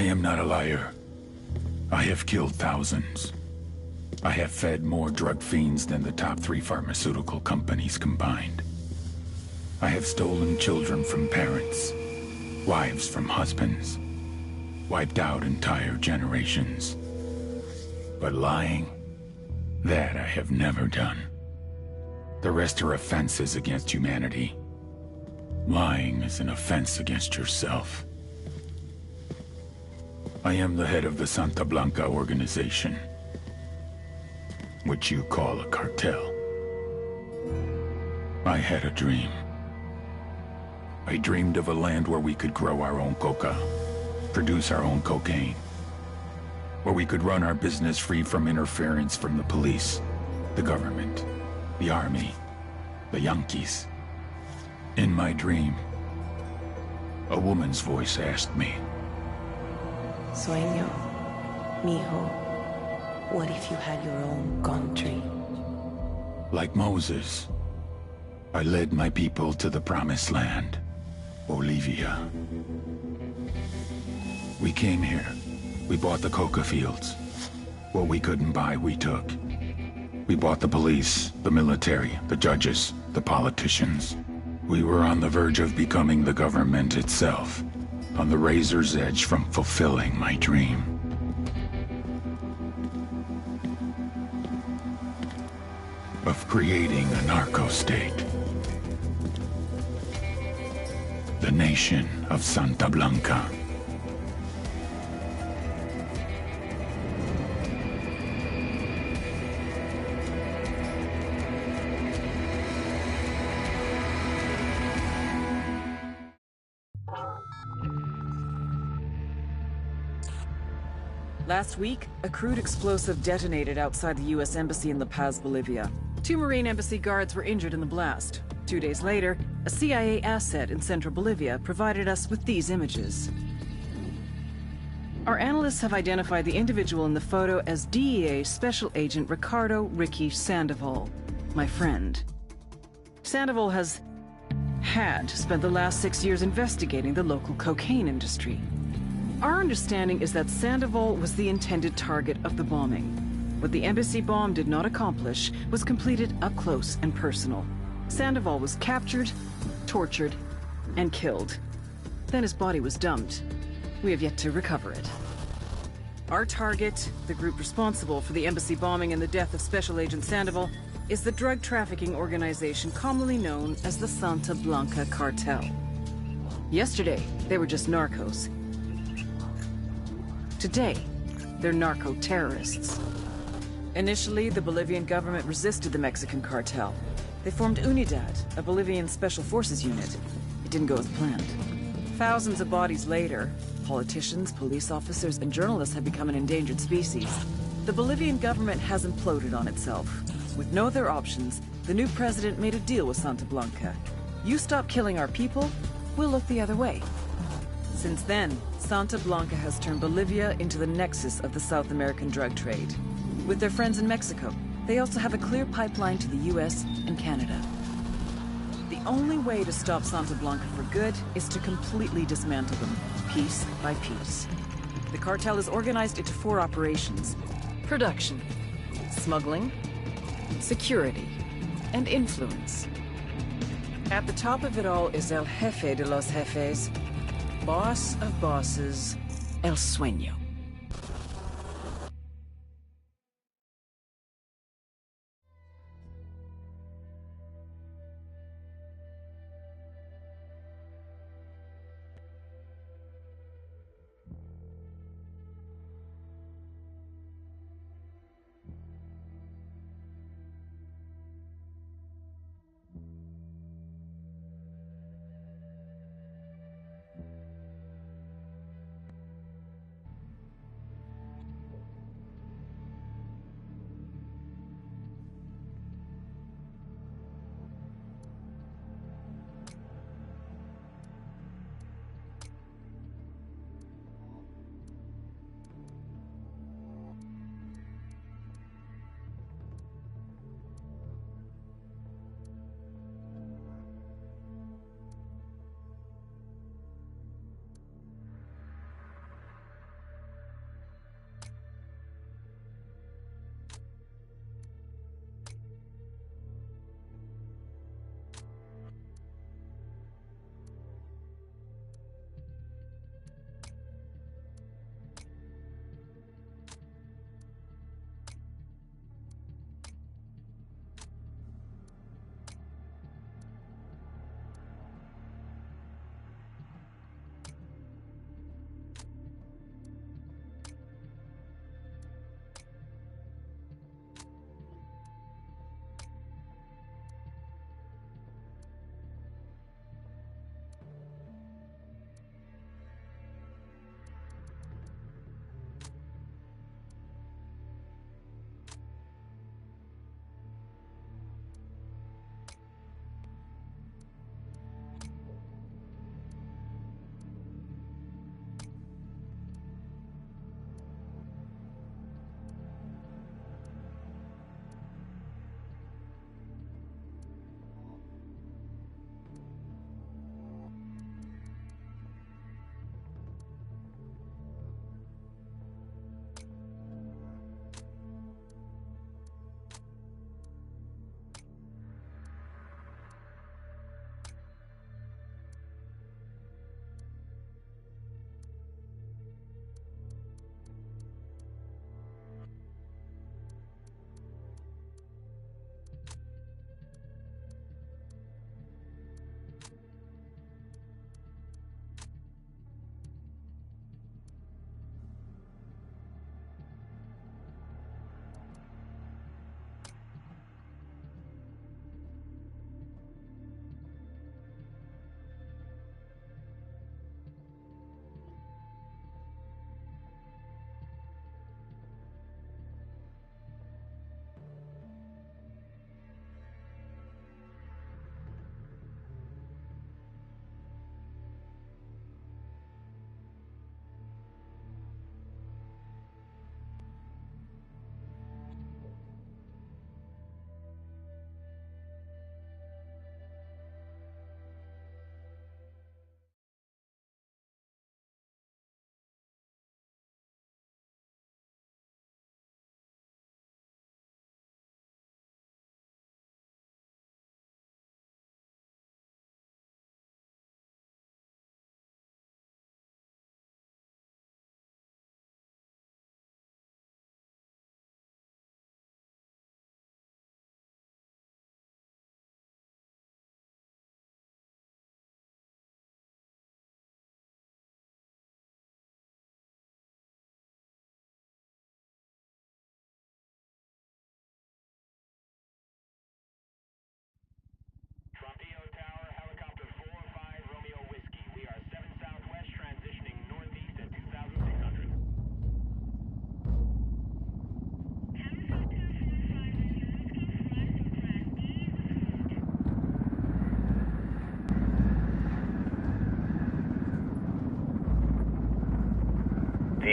I am not a liar. I have killed thousands. I have fed more drug fiends than the top 3 pharmaceutical companies combined. I have stolen children from parents, wives from husbands, wiped out entire generations. But lying, that I have never done. The rest are offenses against humanity. Lying is an offense against yourself. I am the head of the Santa Blanca organization, which you call a cartel. I had a dream. I dreamed of a land where we could grow our own coca, produce our own cocaine, where we could run our business free from interference from the police, the government, the army, the Yankees. In my dream, a woman's voice asked me, Sueño, mijo, what if you had your own country? Like Moses, I led my people to the promised land, Bolivia. We came here. We bought the coca fields. What we couldn't buy, we took. We bought the police, the military, the judges, the politicians. We were on the verge of becoming the government itself, on the razor's edge from fulfilling my dream. Of creating a narco-state. The nation of Santa Blanca. Last week, a crude explosive detonated outside the U.S. Embassy in La Paz, Bolivia. 2 Marine Embassy guards were injured in the blast. 2 days later, a CIA asset in central Bolivia provided us with these images. Our analysts have identified the individual in the photo as DEA Special Agent Ricardo Ricky Sandoval, my friend. Sandoval had spent the last 6 years investigating the local cocaine industry. Our understanding is that Sandoval was the intended target of the bombing. What the embassy bomb did not accomplish was completed up close and personal. Sandoval was captured, tortured, and killed. Then his body was dumped. We have yet to recover it. Our target, the group responsible for the embassy bombing and the death of Special Agent Sandoval, is the drug trafficking organization commonly known as the Santa Blanca Cartel. Yesterday, they were just narcos. Today, they're narco-terrorists. Initially, the Bolivian government resisted the Mexican cartel. They formed Unidad, a Bolivian special forces unit. It didn't go as planned. Thousands of bodies later, politicians, police officers, and journalists have become an endangered species. The Bolivian government has imploded on itself. With no other options, the new president made a deal with Santa Blanca. You stop killing our people, we'll look the other way. Since then, Santa Blanca has turned Bolivia into the nexus of the South American drug trade. With their friends in Mexico, they also have a clear pipeline to the US and Canada. The only way to stop Santa Blanca for good is to completely dismantle them, piece by piece. The cartel is organized into 4 operations: production, smuggling, security, and influence. At the top of it all is El Jefe de los Jefes, boss of bosses, El Sueño.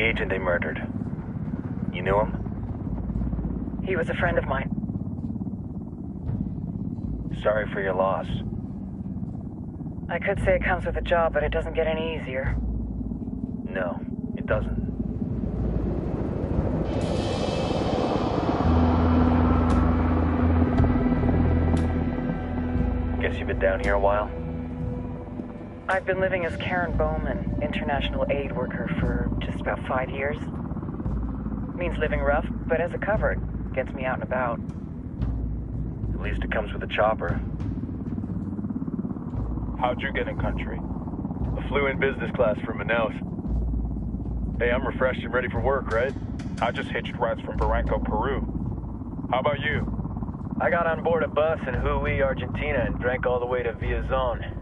agent they murdered. You knew him? He was a friend of mine. Sorry for your loss. I could say it comes with a job, but it doesn't get any easier. No, it doesn't. Guess you've been down here a while? I've been living as Karen Bowman, international aid worker, for just about 5 years. Means living rough, but as a cover, it gets me out and about. At least it comes with a chopper. How'd you get in country? I flew in business class from Manaus. Hey, I'm refreshed and ready for work, right? I just hitched rides from Barranco, Peru. How about you? I got on board a bus in Hui, Argentina, and drank all the way to Villazon.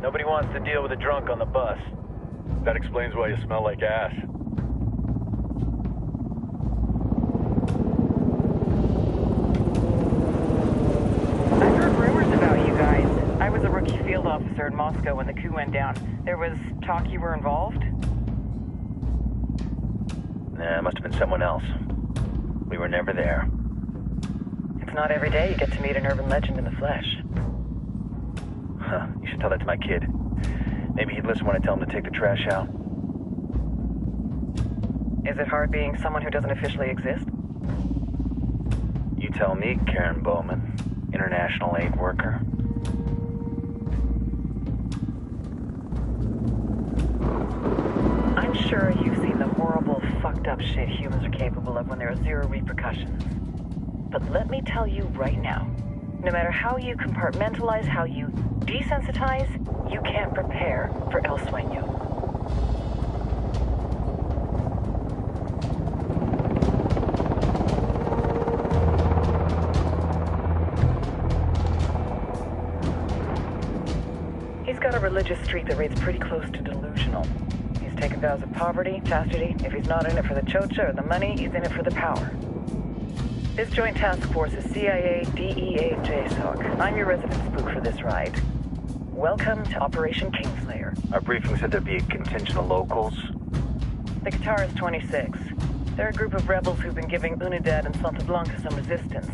Nobody wants to deal with a drunk on the bus. That explains why you smell like ass. I've heard rumors about you guys. I was a rookie field officer in Moscow when the coup went down. There was talk you were involved? Nah, it must have been someone else. We were never there. It's not every day you get to meet an urban legend in the flesh. Huh, you should tell that to my kid. Maybe he'd listen when I tell him to take the trash out. Is it hard being someone who doesn't officially exist? You tell me, Karen Bowman, international aid worker. I'm sure you've seen the horrible, fucked up shit humans are capable of when there are zero repercussions. But let me tell you right now, no matter how you compartmentalize, how you desensitize, you can't prepare for El Sueño. He's got a religious streak that rates pretty close to delusional. He's taken vows of poverty, chastity. If he's not in it for the chocha or the money, he's in it for the power. This joint task force is CIA, DEA, JSOC. I'm your resident spook for this ride. Welcome to Operation Kingslayer. Our briefing said there'd be a contingent of locals. The Qatar is 26. They're a group of rebels who've been giving Unidad and Santa Blanca some resistance.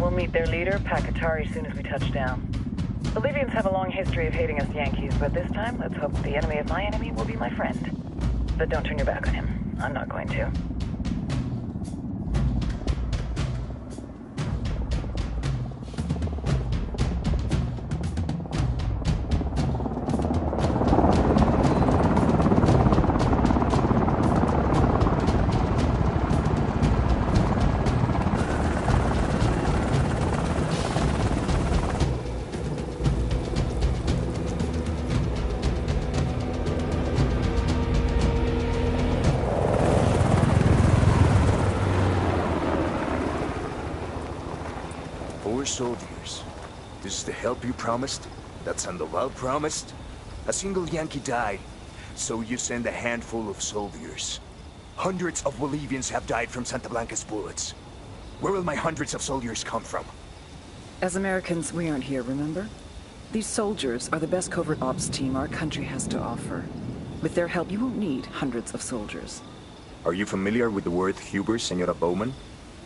We'll meet their leader, Pakatari, as soon as we touch down. Bolivians have a long history of hating us Yankees, but this time, let's hope the enemy of my enemy will be my friend. But don't turn your back on him. I'm not going to. Soldiers. This is the help you promised? That Sandoval promised? A single Yankee died, so you send a handful of soldiers. Hundreds of Bolivians have died from Santa Blanca's bullets. Where will my hundreds of soldiers come from? As Americans, we aren't here, remember? These soldiers are the best covert ops team our country has to offer. With their help, you won't need hundreds of soldiers. Are you familiar with the word hubris, Senora Bowman?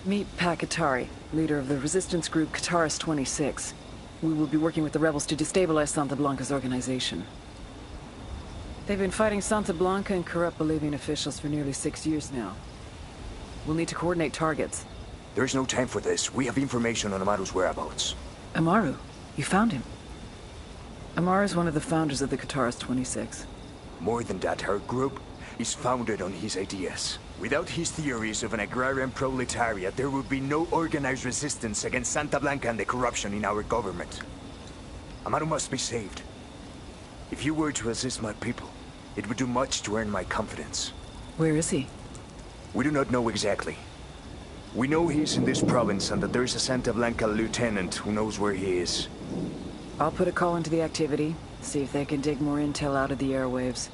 Meet Pakatari, leader of the resistance group Qatar's 26. We will be working with the rebels to destabilize Santa Blanca's organization. They've been fighting Santa Blanca and corrupt Bolivian officials for nearly 6 years now. We'll need to coordinate targets. There's no time for this. We have information on Amaru's whereabouts. Amaru? You found him? Amaru is one of the founders of the Qatar's 26. More than that, her group is founded on his ideas. Without his theories of an agrarian proletariat, there would be no organized resistance against Santa Blanca and the corruption in our government. Amaru must be saved. If you were to assist my people, it would do much to earn my confidence. Where is he? We do not know exactly. We know he's in this province and that there's a Santa Blanca lieutenant who knows where he is. I'll put a call into the activity, see if they can dig more intel out of the airwaves.